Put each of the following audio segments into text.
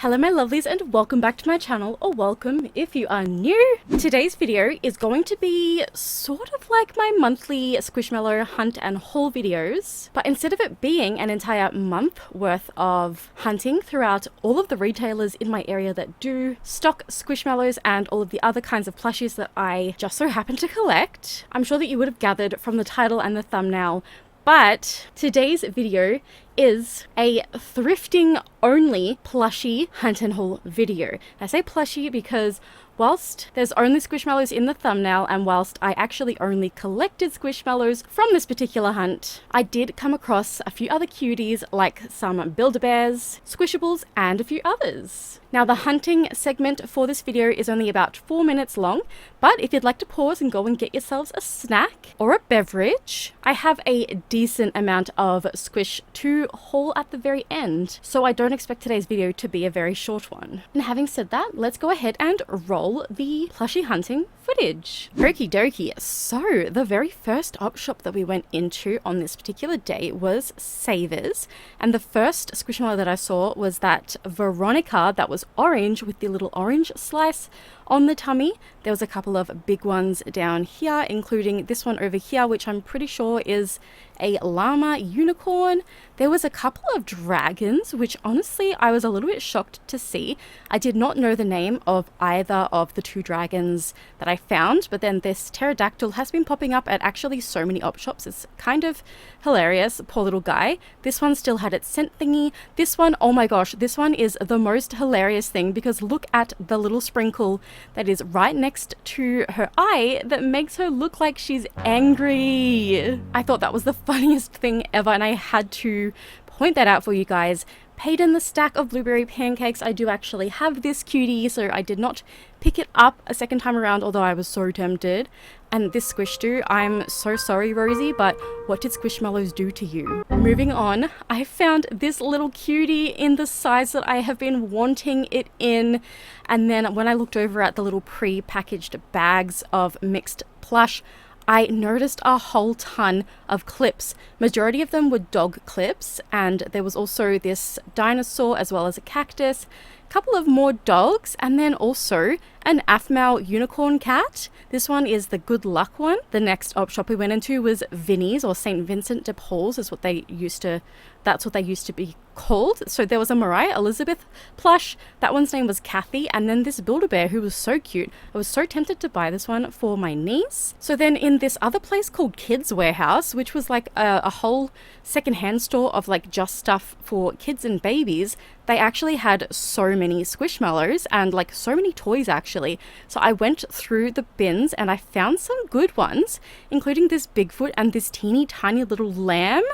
Hello my lovelies and welcome back to my channel, or welcome if you are new. Today's video is going to be sort of like my monthly Squishmallow hunt and haul videos, but instead of it being an entire month worth of hunting throughout all of the retailers in my area that do stock Squishmallows and all of the other kinds of plushies that I just so happen to collect, I'm sure that you would have gathered from the title and the thumbnail, but today's video is a thrifting only plushie hunt and haul video. I say plushie because whilst there's only Squishmallows in the thumbnail, and whilst I actually only collected Squishmallows from this particular hunt, I did come across a few other cuties like some Build-A-Bears, Squishables, and a few others. Now the hunting segment for this video is only about 4 minutes long, but if you'd like to pause and go and get yourselves a snack or a beverage, I have a decent amount of Squish to haul at the very end, so I don't expect today's video to be a very short one. And having said that, let's go ahead and roll the plushie hunting footage. Okie dokie. So the very first op shop that we went into on this particular day was Savers, and the first Squishmallow that I saw was that Veronica that was orange with the little orange slice on the tummy. There was a couple of big ones down here, including this one over here, which I'm pretty sure is a llama unicorn. There was a couple of dragons, which honestly I was a little bit shocked to see. I did not know the name of either of the two dragons that I found, but then this pterodactyl has been popping up at actually so many op shops. It's kind of hilarious, poor little guy. This one still had its scent thingy. This one, oh my gosh, this one is the most hilarious thing because look at the little sprinkle that is right next to her eye that makes her look like she's angry. I thought that was the funniest thing ever, and I had to point that out for you guys. Paid in the stack of blueberry pancakes. I do actually have this cutie, so I did not pick it up a second time around, although I was so tempted. And this Squish do, I'm so sorry Rosie, but what did Squishmallows do to you? Moving on, I found this little cutie in the size that I have been wanting it in, and then when I looked over at the little pre-packaged bags of mixed plush, I noticed a whole ton of clips. Majority of them were dog clips, and there was also this dinosaur as well as a cactus, a couple of more dogs, and then also an aphmau unicorn cat. This one is the good luck one. The next op shop we went into was Vinnie's, or St. Vincent de Paul's is what they used to, that's what they used to be called. So there was a Mariah Elizabeth plush, that one's name was Kathy, and then this Build-A-Bear who was so cute. I was so tempted to buy this one for my niece. So then in this other place called Kids Warehouse, which was like a whole secondhand store of like just stuff for kids and babies, they actually had so many Squishmallows and like so many toys actually. So I went through the bins and I found some good ones, including this Bigfoot and this teeny tiny little lamb.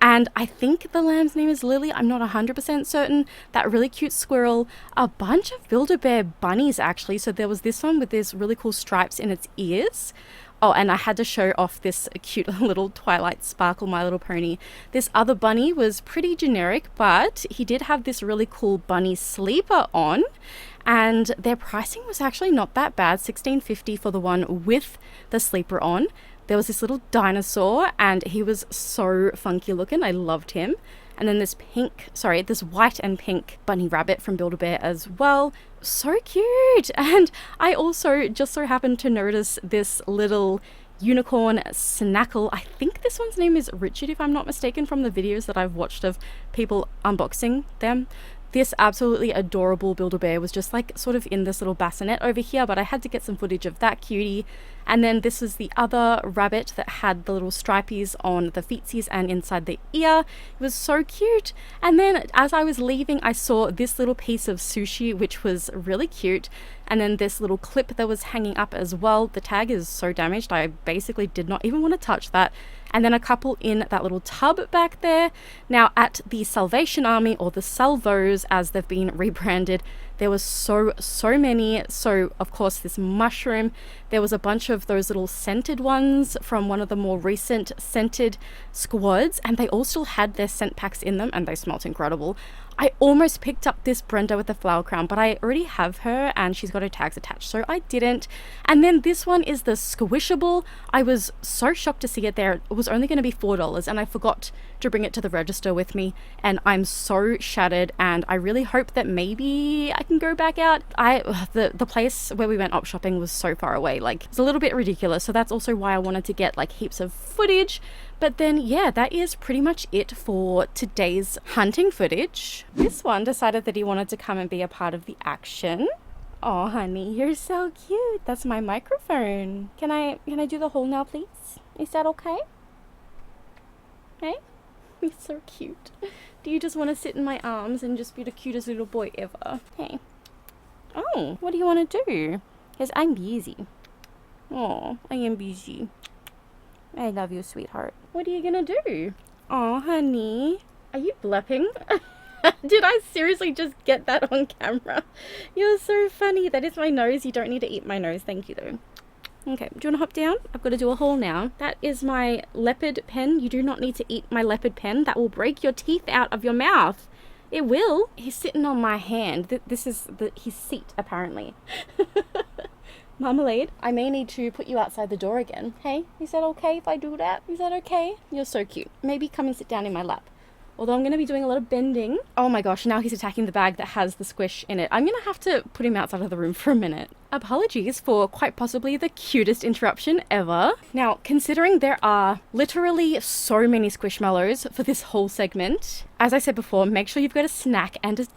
And I think the lamb's name is Lily, I'm not 100% certain. That really cute squirrel, a bunch of Build-A-Bear bunnies actually. So there was this one with this really cool stripes in its ears. Oh, and I had to show off this cute little Twilight Sparkle My Little Pony. This other bunny was pretty generic, but he did have this really cool bunny sleeper on, and their pricing was actually not that bad, $16.50 for the one with the sleeper on. There was this little dinosaur, and he was so funky looking. I loved him. And then this this white and pink bunny rabbit from Build-A-Bear as well. So cute. And I also just so happened to notice this little unicorn snackle. I think this one's name is Richard, if I'm not mistaken, from the videos that I've watched of people unboxing them. This absolutely adorable Build-A-Bear was just like sort of in this little bassinet over here, but I had to get some footage of that cutie. And then this is the other rabbit that had the little stripies on the feetsies and inside the ear. It was so cute. And then as I was leaving, I saw this little piece of sushi, which was really cute. And then this little clip that was hanging up as well. The tag is so damaged, I basically did not even want to touch that. And then a couple in that little tub back there. Now at the Salvation Army, or the Salvos as they've been rebranded, There was so many. So of course this mushroom, there was a bunch of those little scented ones from one of the more recent scented squads, and they all still had their scent packs in them and they smelt incredible. I almost picked up this Brenda with the flower crown, but I already have her and she's got her tags attached, so I didn't. And then this one is the Squishable. I was so shocked to see it there. It was only going to be $4 and I forgot to bring it to the register with me, and I'm so shattered, and I really hope that maybe I can go back out. The place where we went op shopping was so far away, like it's a little bit ridiculous, so that's also why I wanted to get like heaps of footage. But then yeah, that is pretty much it for today's hunting footage. This one decided that he wanted to come and be a part of the action. Oh honey, you're so cute. That's my microphone. Can I do the haul now please? Is that okay? Hey? He's so cute. Do you just want to sit in my arms and just be the cutest little boy ever? Hey. Oh, what do you want to do? Because I'm busy. Oh, I am busy. I love you, sweetheart. What are you gonna do? Oh, honey. Are you blepping? Did I seriously just get that on camera? You're so funny. That is my nose. You don't need to eat my nose. Thank you, though. Okay, do you want to hop down? I've got to do a haul now. That is my leopard pen. You do not need to eat my leopard pen. That will break your teeth out of your mouth. It will. He's sitting on my hand. This is his seat, apparently. Marmalade, I may need to put you outside the door again. Hey, is that okay if I do that? Is that okay? You're so cute. Maybe come and sit down in my lap. Although I'm going to be doing a lot of bending. Oh my gosh, now he's attacking the bag that has the squish in it. I'm going to have to put him outside of the room for a minute. Apologies for quite possibly the cutest interruption ever. Now, considering there are literally so many squishmallows for this whole segment, as I said before, make sure you've got a snack and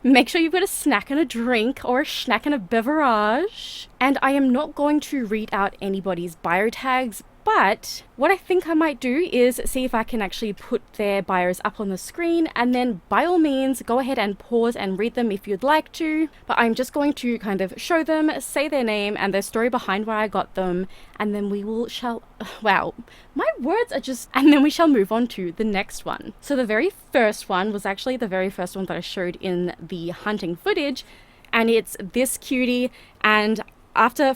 make sure you've got a snack and a drink, or a snack and a beverage. And I am not going to read out anybody's bio tags, but what I think I might do is see if I can actually put their bios up on the screen, and then by all means go ahead and pause and read them if you'd like to. But I'm just going to kind of show them, say their name and their story behind where I got them, and then we wow, my words are just, and then we shall move on to the next one. So the very first one was actually the very first one that I showed in the hunting footage, and it's this cutie. And after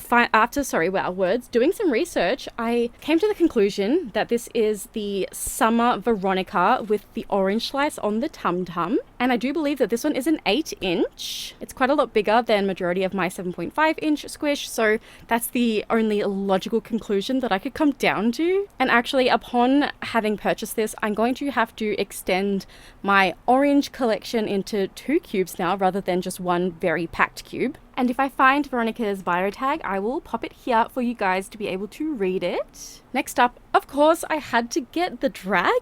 doing some research, I came to the conclusion that this is the Summer Veronica with the orange slice on the tum-tum. And I do believe that this one is an 8-inch. It's quite a lot bigger than majority of my 7.5-inch squish, so that's the only logical conclusion that I could come down to. And actually, upon having purchased this, I'm going to have to extend my orange collection into 2 cubes now, rather than just one very packed cube. And if I find Veronica's bio tag, I will pop it here for you guys to be able to read it. Next up, of course, I had to get the dragon.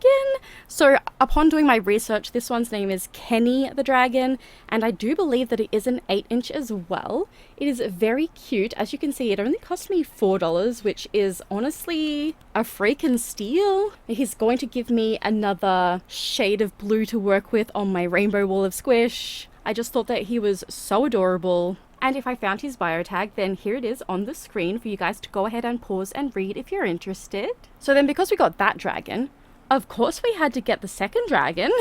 So upon doing my research, this one's name is Kenny the Dragon, and I do believe that it is an 8-inch as well. It is very cute. As you can see, it only cost me $4, which is honestly a freaking steal. He's going to give me another shade of blue to work with on my rainbow wall of squish. I just thought that he was so adorable. And if I found his bio tag, then here it is on the screen for you guys to go ahead and pause and read if you're interested. So then, because we got that dragon, of course we had to get the second dragon.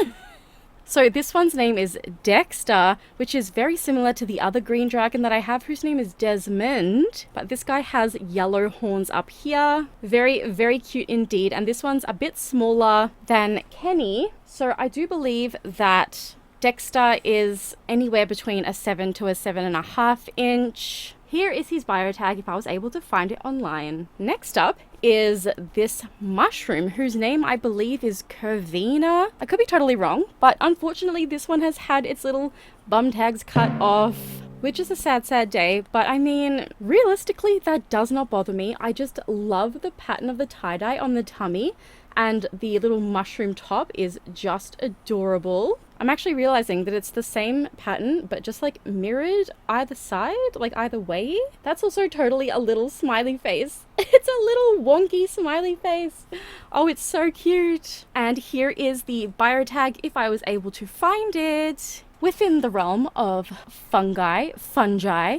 So this one's name is Dexter, which is very similar to the other green dragon that I have, whose name is Desmond. But this guy has yellow horns up here. Very, very cute indeed. And this one's a bit smaller than Kenny. So I do believe that Dexter is anywhere between a 7 to a 7.5 inch. Here is his bio tag if I was able to find it online. Next up is this mushroom, whose name I believe is Curvina. I could be totally wrong, but unfortunately this one has had its little bum tags cut off, which is a sad, sad day. But I mean, realistically, that does not bother me. I just love the pattern of the tie-dye on the tummy, and the little mushroom top is just adorable. I'm actually realizing that it's the same pattern, but just like mirrored either side, like either way. That's also totally a little smiley face. It's a little wonky smiley face. Oh, it's so cute. And here is the bio tag if I was able to find it. Within the realm of fungi,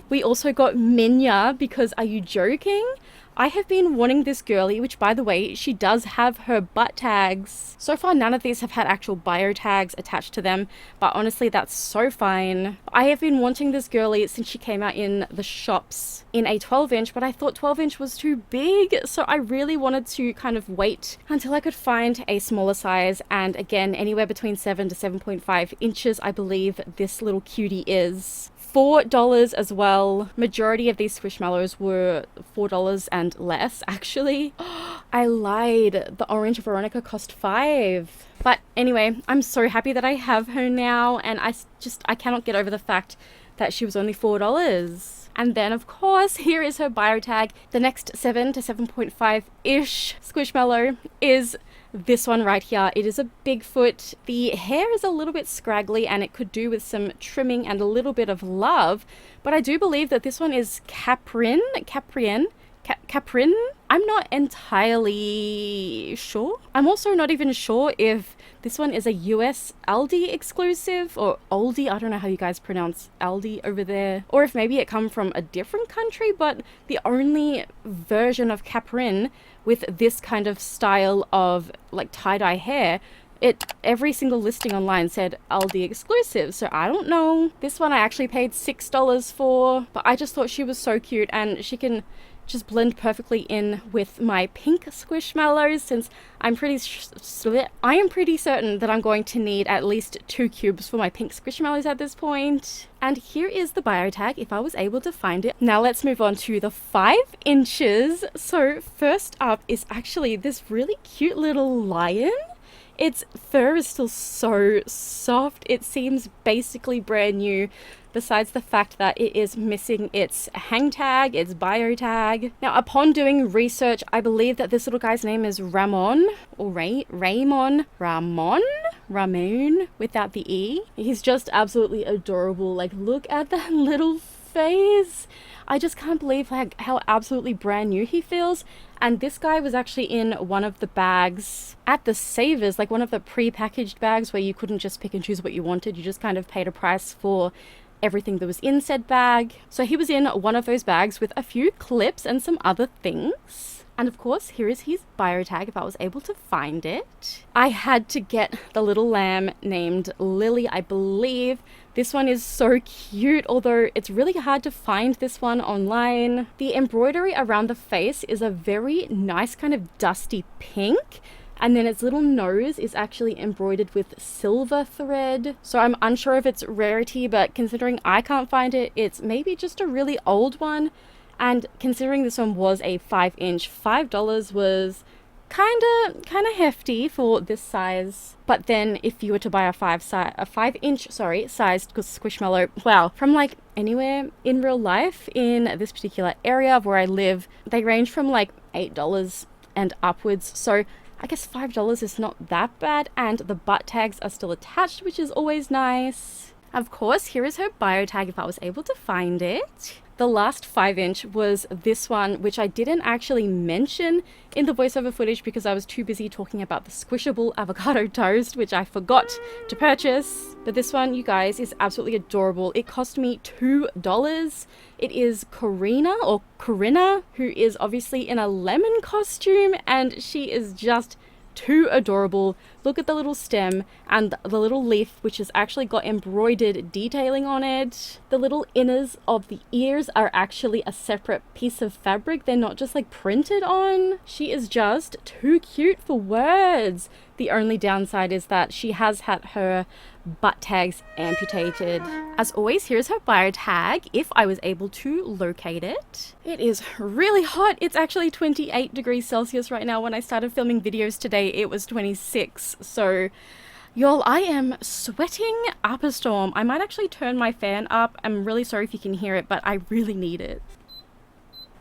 we also got Minya, because are you joking? I have been wanting this girly, which by the way, she does have her butt tags. So far, none of these have had actual bio tags attached to them, but honestly, that's so fine. I have been wanting this girly since she came out in the shops in a 12-inch, but I thought 12-inch was too big, so I really wanted to kind of wait until I could find a smaller size, and again, anywhere between 7 to 7.5 inches, I believe this little cutie is. $4 as well. Majority of these Squishmallows were $4 and less, actually. I lied. The orange Veronica cost $5. But anyway, I'm so happy that I have her now, and I cannot get over the fact that she was only $4. And then, of course, here is her bio tag. The next 7 to 7.5-ish Squishmallow is this one right here. It is a Bigfoot. The hair is a little bit scraggly and it could do with some trimming and a little bit of love, but I do believe that this one is Caprin. I'm not entirely sure. I'm also not even sure if this one is a US Aldi exclusive or Aldi. I don't know how you guys pronounce Aldi over there, or if maybe it come from a different country, but the only version of Caprin with this kind of style of like tie-dye hair, every single listing online said Aldi exclusive, so I don't know. This one I actually paid $6 for, but I just thought she was so cute, and she can just blend perfectly in with my pink Squishmallows, since I am pretty certain that I'm going to need at least 2 cubes for my pink Squishmallows at this point. And here is the bio tag if I was able to find it. Now let's move on to the 5 inches. So first up is actually this really cute little lion. Its fur is still so soft. It seems basically brand new, besides the fact that it is missing its hang tag, its bio tag. Now, upon doing research, I believe that this little guy's name is Ramon, or Ramon, without the E. He's just absolutely adorable. Like, look at that little face. I just can't believe like how absolutely brand new he feels. And this guy was actually in one of the bags at the Savers, like one of the pre-packaged bags where you couldn't just pick and choose what you wanted. You just kind of paid a price for everything that was in said bag. So he was in one of those bags with a few clips and some other things. And of course, here is his bio tag if I was able to find it. I had to get the little lamb named Lily, I believe. This one is so cute, although it's really hard to find this one online. The embroidery around the face is a very nice kind of dusty pink. And then its little nose is actually embroidered with silver thread. So I'm unsure of its rarity, but considering I can't find it, it's maybe just a really old one. And considering this one was a 5-inch, $5 was kind of hefty for this size. But then if you were to buy a 5-inch sized Squishmallow, wow, from like anywhere in real life in this particular area of where I live, they range from like $8 and upwards. So I guess $5 is not that bad, and the butt tags are still attached, which is always nice. Of course, here is her bio tag if I was able to find it. The last 5-inch was this one, which I didn't actually mention in the voiceover footage because I was too busy talking about the squishable avocado toast, which I forgot to purchase. But this one, you guys, is absolutely adorable. It cost me $2. It is Corinna, who is obviously in a lemon costume, and she is just too adorable. Look at the little stem and the little leaf, which has actually got embroidered detailing on it. The little inners of the ears are actually a separate piece of fabric. They're not just like printed on. She is just too cute for words. The only downside is that she has had her butt tags amputated. As always, here's her bio tag if I was able to locate it. It is really hot. It's actually 28 degrees Celsius right now. When I started filming videos today, it was 26. So y'all, I am sweating up a storm. I might actually turn my fan up. I'm really sorry if you can hear it, but I really need it.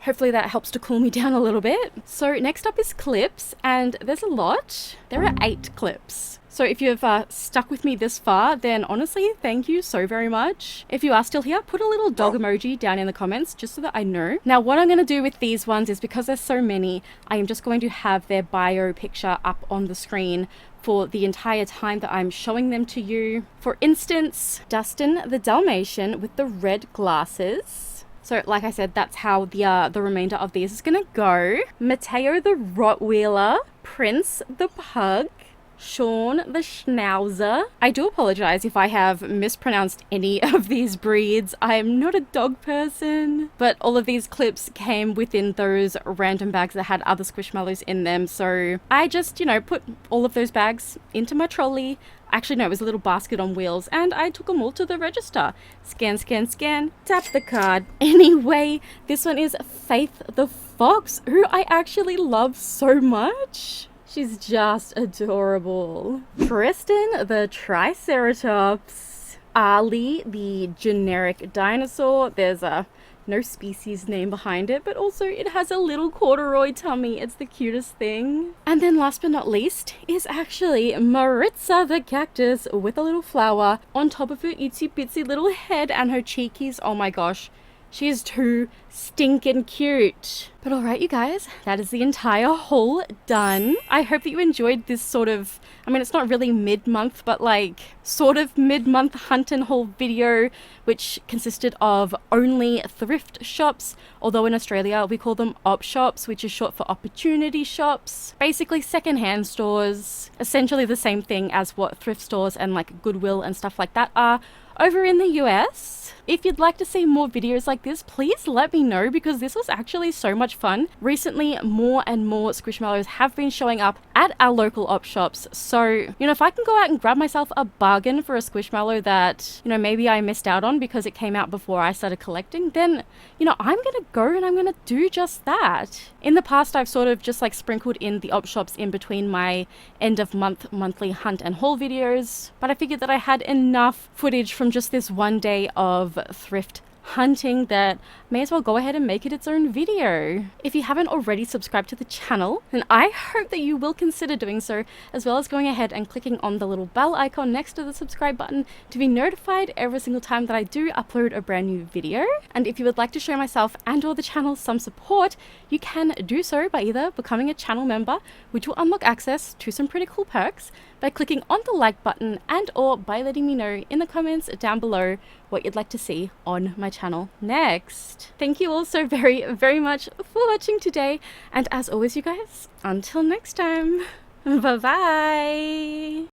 Hopefully that helps to cool me down a little bit. So next up is clips, and there's a lot. There are 8 clips. So if you've stuck with me this far, then honestly, thank you so very much. If you are still here, put a little dog emoji down in the comments just so that I know. Now, what I'm going to do with these ones is, because there's so many, I am just going to have their bio picture up on the screen for the entire time that I'm showing them to you. For instance, Dustin the Dalmatian with the red glasses. So like I said, that's how the remainder of these is gonna go. Mateo the Rottweiler, Prince the Pug, Sean the Schnauzer. I do apologize if I have mispronounced any of these breeds. I'm not a dog person, but all of these clips came within those random bags that had other Squishmallows in them. So I just, put all of those bags into my trolley. Actually, no, it was a little basket on wheels, and I took them all to the register. Scan, scan, scan, tap the card. Anyway, this one is Faith the Fox, who I actually love so much. She's just adorable. Preston the Triceratops. Ali the generic dinosaur. There's no species name behind it, but also it has a little corduroy tummy. It's the cutest thing. And then last but not least is actually Maritza the cactus with a little flower on top of her itsy bitsy little head and her cheekies. Oh my gosh. She is too stinking cute. But alright, you guys, that is the entire haul done. I hope that you enjoyed this sort of, it's not really mid-month, but like sort of mid-month hunt and haul video, which consisted of only thrift shops, although in Australia we call them op shops, which is short for opportunity shops. Basically secondhand stores, essentially the same thing as what thrift stores and like Goodwill and stuff like that are over in the US. If you'd like to see more videos like this, please let me know, because this was actually so much fun. Recently, more and more Squishmallows have been showing up at our local op shops. So, if I can go out and grab myself a bargain for a Squishmallow that, maybe I missed out on because it came out before I started collecting, then, I'm gonna go and I'm gonna do just that. In the past, I've sort of just like sprinkled in the op shops in between my end of month monthly hunt and haul videos, but I figured that I had enough footage from just this one day of thrift hunting that may as well go ahead and make it its own video. If you haven't already subscribed to the channel, then I hope that you will consider doing so, as well as going ahead and clicking on the little bell icon next to the subscribe button to be notified every single time that I do upload a brand new video. And if you would like to show myself and or the channel some support, you can do so by either becoming a channel member, which will unlock access to some pretty cool perks, by clicking on the like button, and or by letting me know in the comments down below what you'd like to see on my channel next. Thank you all so very, very much for watching today, and as always, you guys, until next time, bye bye.